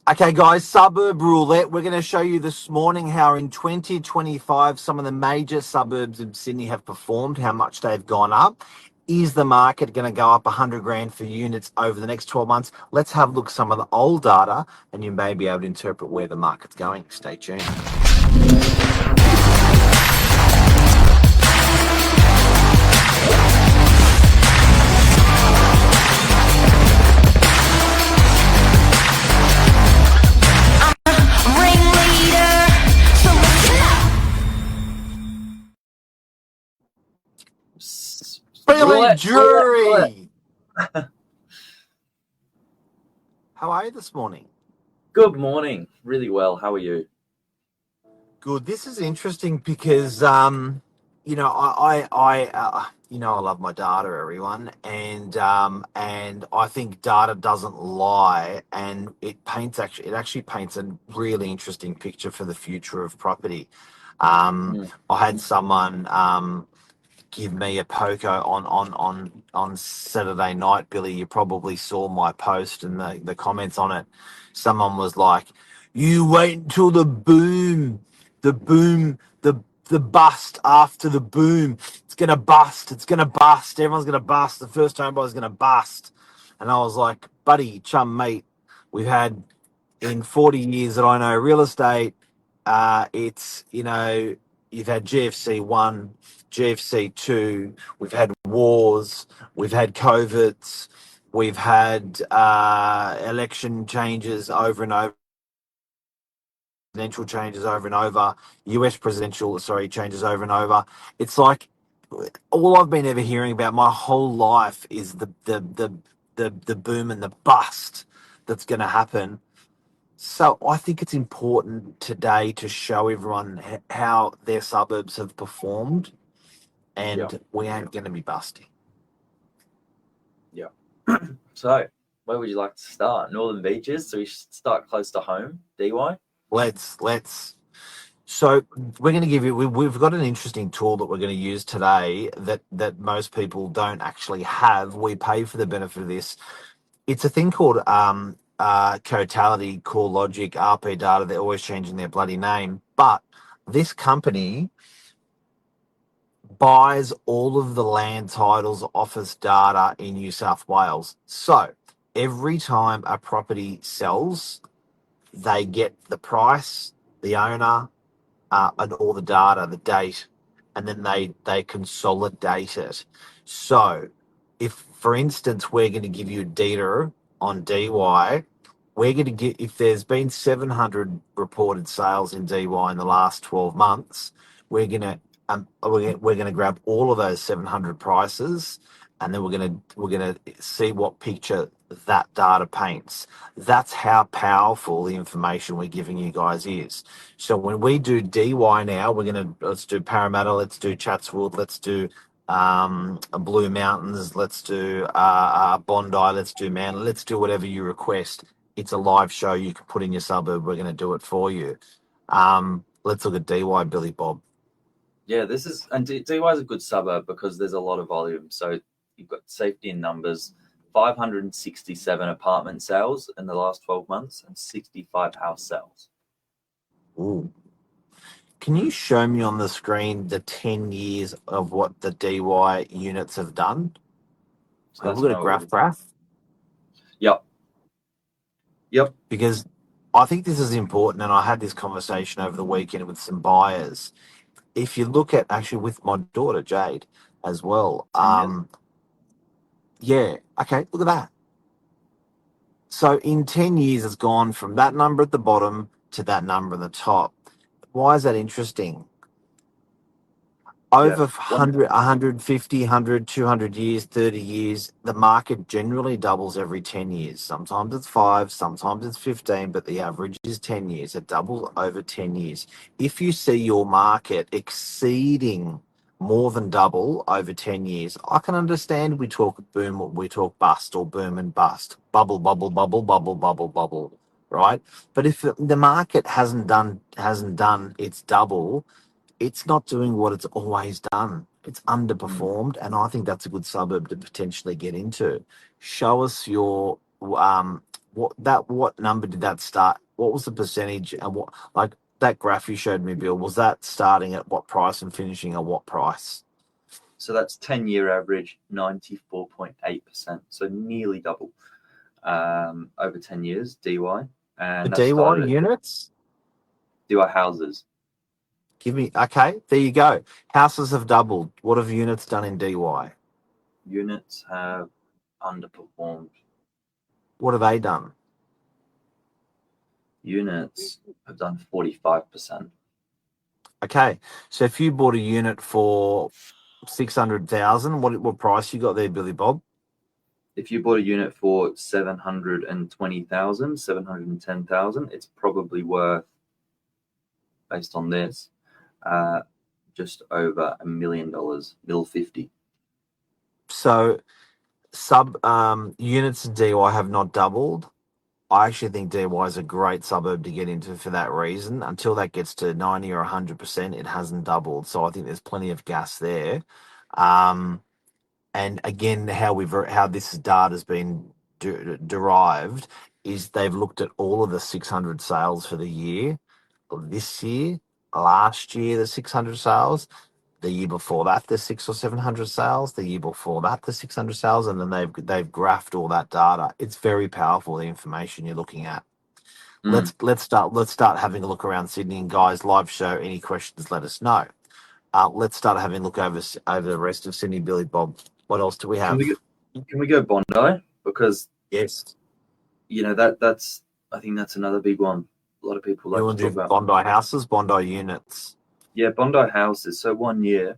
Okay, guys, Suburb Roulette. We're going to show you this morning how in 2025 some of the major suburbs of Sydney have performed, how much they've gone up. Is the market going to go up 100 grand for units over the next 12 months? Let's have a look at some of the old data and you may be able to interpret where the market's going. Stay tuned. Billy Jury! How are you this morning? Good morning. Really well. How are you? Good. This is interesting because, I love my data, everyone, and I think data doesn't lie, and it actually paints a really interesting picture for the future of property. I had someone give me a poker on Saturday night, Billy. You probably saw my post and the comments on it. Someone was like, "You wait until the boom, the bust after the boom. It's gonna bust. It's gonna bust. Everyone's gonna bust. The first home buyer's gonna bust." And I was like, "Buddy, chum, mate, we've had in 40 years that I know real estate. You've had GFC 1, GFC 2, we've had wars, we've had COVIDs, we've had election changes over and over, presidential changes over and over, US presidential, changes over and over. It's like all I've been ever hearing about my whole life is the boom and the bust that's going to happen. So I think it's important today to show everyone how their suburbs have performed, and we ain't going to be busting. Yeah. So, where would you like to start? Northern Beaches. So we should start close to home. DY. Let's. So we're going to give you. We've got an interesting tool that we're going to use today that most people don't actually have. We pay for the benefit of this. It's a thing called Totality, CoreLogic, RP Data. They're always changing their bloody name, but this company buys all of the land titles office data in New South Wales. So every time a property sells, they get the price, the owner, and all the data, the date, and then they consolidate it. So if, for instance, we're going to give you data on DY, we're going to get, if there's been 700 reported sales in DY in the last 12 months, we're going to grab all of those 700 prices, and then we're going to see what picture that data paints. That's how powerful the information we're giving you guys is. So when we do DY now, let's do Parramatta, let's do Chatswood, let's do Blue Mountains, let's do Bondi, let's do Manly, let's do whatever you request. It's a live show you can put in your suburb. We're going to do it for you. Let's look at DY, Billy Bob. Yeah, DY is a good suburb because there's a lot of volume. So you've got safety in numbers, 567 apartment sales in the last 12 months and 65 house sales. Ooh. Can you show me on the screen the 10 years of what the DY units have done? So have a look at a graph. Yep. Because I think this is important, and I had this conversation over the weekend with some buyers. If you look at, actually with my daughter Jade as well, yeah, okay, look at that. So in 10 years, it's gone from that number at the bottom to that number at the top. Why is that interesting? Over 100, 150, 100, 200 years, 30 years, the market generally doubles every 10 years. Sometimes it's 5, sometimes it's 15, but the average is 10 years. It doubles over 10 years. If you see your market exceeding more than double over 10 years, I can understand we talk boom, we talk bust, or boom and bust. Bubble, bubble, bubble, bubble, bubble, bubble, right? But if the market hasn't done its double, it's not doing what it's always done. It's underperformed, and I think that's a good suburb to potentially get into. Show us your what number did that start? What was the percentage and what like that graph you showed me, Bill? Was that starting at what price and finishing at what price? So that's 10-year average, 94.8%. So nearly double over 10 years, DY. The And that DY started at units? DY houses. Give me okay, there you go. Houses have doubled. What have units done in DY? Units have underperformed. What have they done? Units have done 45%. Okay. So if you bought a unit for 600,000, what price you got there, Billy Bob? If you bought a unit for 720,000, 710,000, it's probably worth, based on this, just over $1 million, $1.50. So units in DY have not doubled. I actually think DY is a great suburb to get into for that reason. Until that gets to 90 or 100%, it hasn't doubled. So I think there's plenty of gas there. And again, how this data has been derived is they've looked at all of the 600 sales for the year, this year, last year, the 600 sales, the year before that, the 600 or 700 sales, the year before that, the 600 sales, and then they've graphed all that data. It's very powerful, the information you're looking at. Let's start having a look around Sydney, and guys, live show. Any questions? Let us know. Let's start having a look over the rest of Sydney, Billy Bob. What else do we Can have? we go Bondi? Because Yes, that's I think that's another big one. A lot of people you like want to to talk do about. Bondi houses, Bondi units. Yeah, Bondi houses. So 1 year,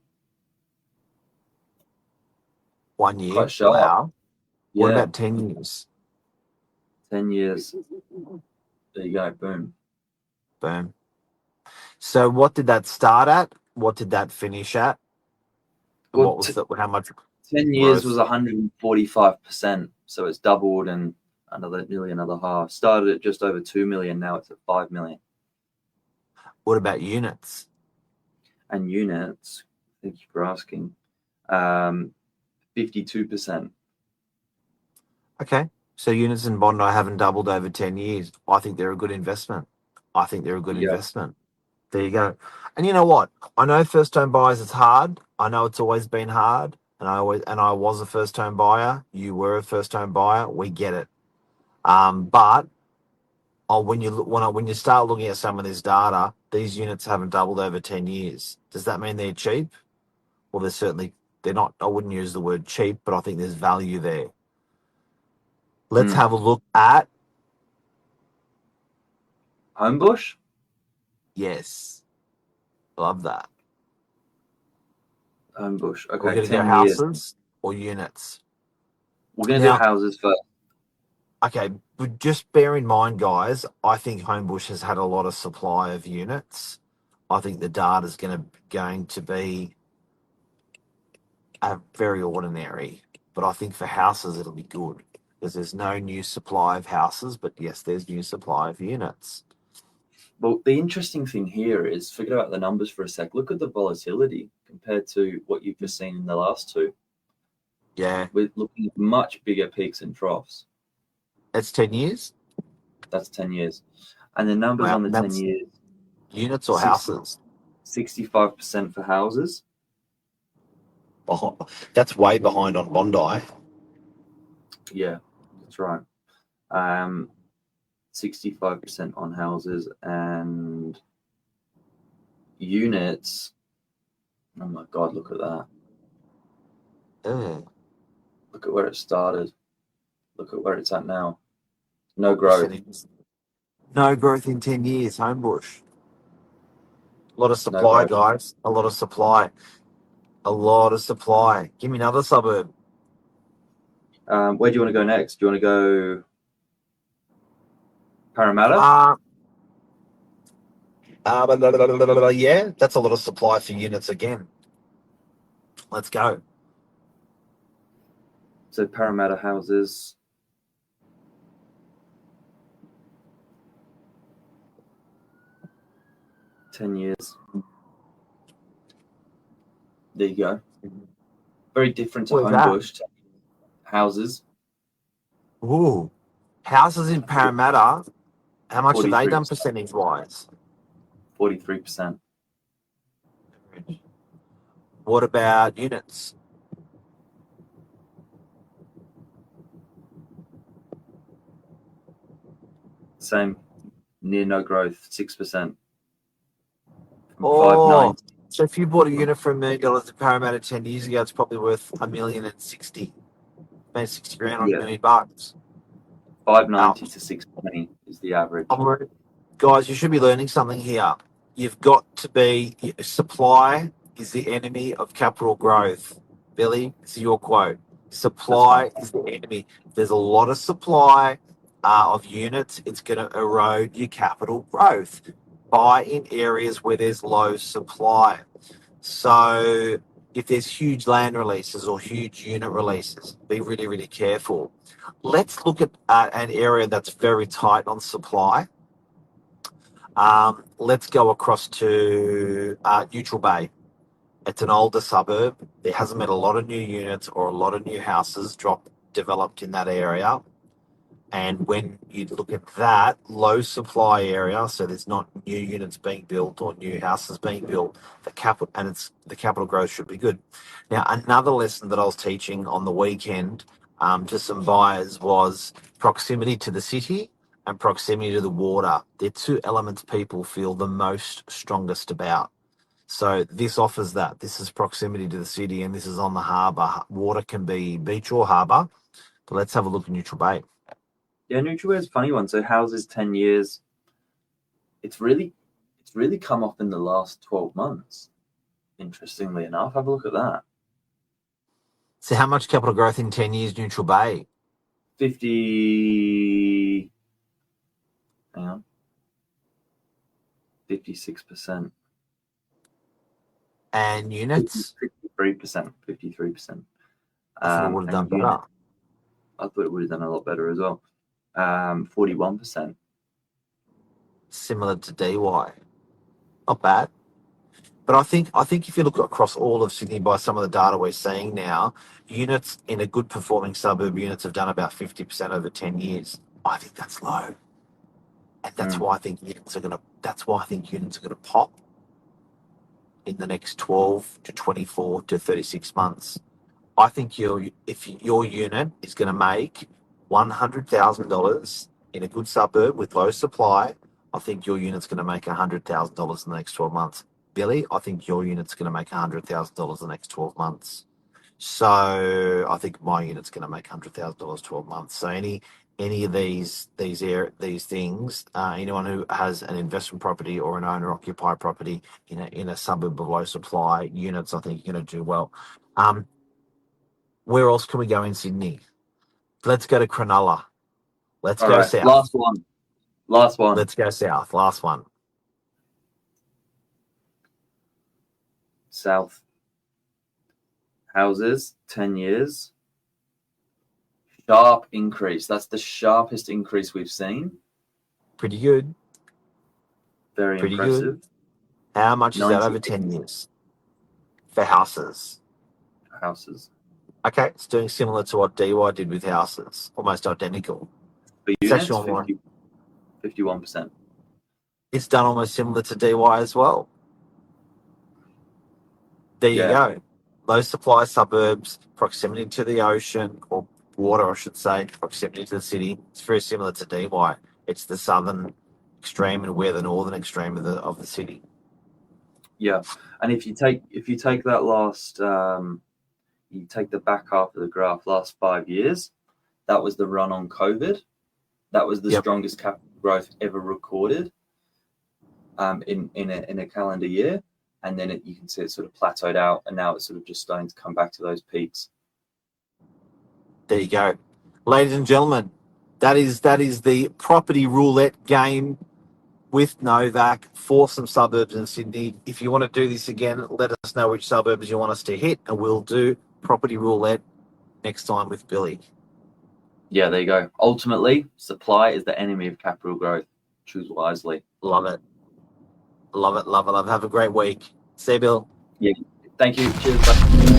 1 year. quite sharp. Wow. What Yeah, about 10 years? 10 years. There you go. Boom. Boom. So what did that start at? What did that finish at? And Well, what was how much 10 years was growth? 145%. So it's doubled and nearly another half. Started at just over 2 million. Now it's at 5 million. What about units? And units, thank you for asking, 52%. Okay. So units in Bondi haven't doubled over 10 years. I think they're a good investment. Yeah. There you go. And you know what? I know first home buyers it's hard. I know it's always been hard. And I was a first home buyer. You were a first home buyer. We get it. But when you start looking at some of this data, these units haven't doubled over 10 years. Does that mean they're cheap? Well, they're not. I wouldn't use the word cheap, but I think there's value there. Let's have a look at Homebush? yes. Love that. Homebush. We're Okay, going to go 10 years. houses or units. We're going to do Now, houses first. okay, but just bear in mind, guys, I think Homebush has had a lot of supply of units. I think the data is going to be very ordinary, but I think for houses it'll be good because there's no new supply of houses, but yes, there's new supply of units. Well, the interesting thing here is, forget about the numbers for a sec. Look at the volatility compared to what you've just seen in the last two. Yeah, We're looking at much bigger peaks and troughs. it's 10 years. That's 10 years. And the numbers Wow, on the 10 that's years, units or houses. 65% for houses. That's way behind on Bondi. Yeah, that's right. 65% on houses and units. Oh my God, look at that. Look at where it started. Look at where it's at now. No growth. No growth in 10 years, Homebush. A lot of No supply, growth. guys. A lot of supply. A lot of supply. Give me another suburb. Where do you want to go next? Do you want to go Parramatta? Yeah, that's a lot of supply for units again. Let's go. So Parramatta houses. $10 years. There you go. Very different to Where's that? Homebush. Houses. Ooh. Houses in Parramatta, how much have they done 43%. percentage-wise? 43%. What about units? Same. Near no growth, 6%. From Oh, 590. so if you bought a unit for $1 million in Parramatta 10 years ago, it's probably worth $1,060,000. Made 60 grand on Yeah. $1 million bucks. 590 to 620 is the average. Guys, you should be learning something here. You've got to be, supply is the enemy of capital growth. Billy, this is your quote. Supply is the enemy. There's a lot of supply of units. It's going to erode your capital growth. Buy in areas where there's low supply. So if there's huge land releases or huge unit releases, be really, really careful. Let's look at an area that's very tight on supply. Let's go across to Neutral Bay. It's an older suburb. There hasn't been a lot of new units or a lot of new houses developed in that area. And when you look at that low supply area, so there's not new units being built or new houses being built, the capital growth should be good. Now, another lesson that I was teaching on the weekend to some buyers was proximity to the city and proximity to the water. They're two elements people feel the most strongest about. So this offers that. This is proximity to the city and this is on the harbour. Water can be beach or harbour. But let's have a look at Neutral Bay. Yeah, Neutral Bay is a funny one. So houses 10 years. It's really come off in the last 12 months. Interestingly enough, have a look at that. So how much capital growth in 10 years, Neutral Bay? 50. Hang on. 56%. And units? 53%. 53%. I thought it would have done better. I thought it would have done a lot better as well. 41%. Similar to DY. Not bad. But I think if you look across all of Sydney by some of the data we're seeing now, units in a good performing suburb units have done about 50% over 10 years. I think that's low. And that's why I think units are gonna pop in the next 12 to 24 to 36 months. I think if your unit is going to make $100,000 in a good suburb with low supply, I think your unit's going to make $100,000 in the next 12 months. Billy, I think your unit's going to make $100,000 in the next 12 months. So I think my unit's going to make $100,000 12 months. So any of these things, anyone who has an investment property or an owner occupied property in a suburb of low supply units, I think you're going to do well. Where else can we go in Sydney? Let's go to Cronulla. Let's go south. Last one. Let's go south. Last one. South. Houses, 10 years. Sharp increase. That's the sharpest increase we've seen. Pretty good. Very impressive. Good. How much is that over 10 years? For houses. Okay, it's doing similar to what DY did with houses. Almost identical. For units, 51%. It's done almost similar to DY as well. There you go. Low supply suburbs, proximity to the ocean, or water, I should say, proximity to the city. It's very similar to DY. It's the southern extreme and we're the northern extreme of the city. Yeah, and if you take that last, you take the back half of the graph, last 5 years, that was the run on COVID. That was the strongest capital growth ever recorded in a calendar year. And then you can see it sort of plateaued out, and now it's sort of just starting to come back to those peaks. There you go. Ladies and gentlemen, that is the property roulette game with Novak for some suburbs in Sydney. If you want to do this again, let us know which suburbs you want us to hit, and we'll do property roulette next time with Billy. Yeah, there you go. Ultimately, supply is the enemy of capital growth. Choose wisely. Love it. Love it. Have a great week. See you, Bill. Yeah. Thank you. Cheers. Bye.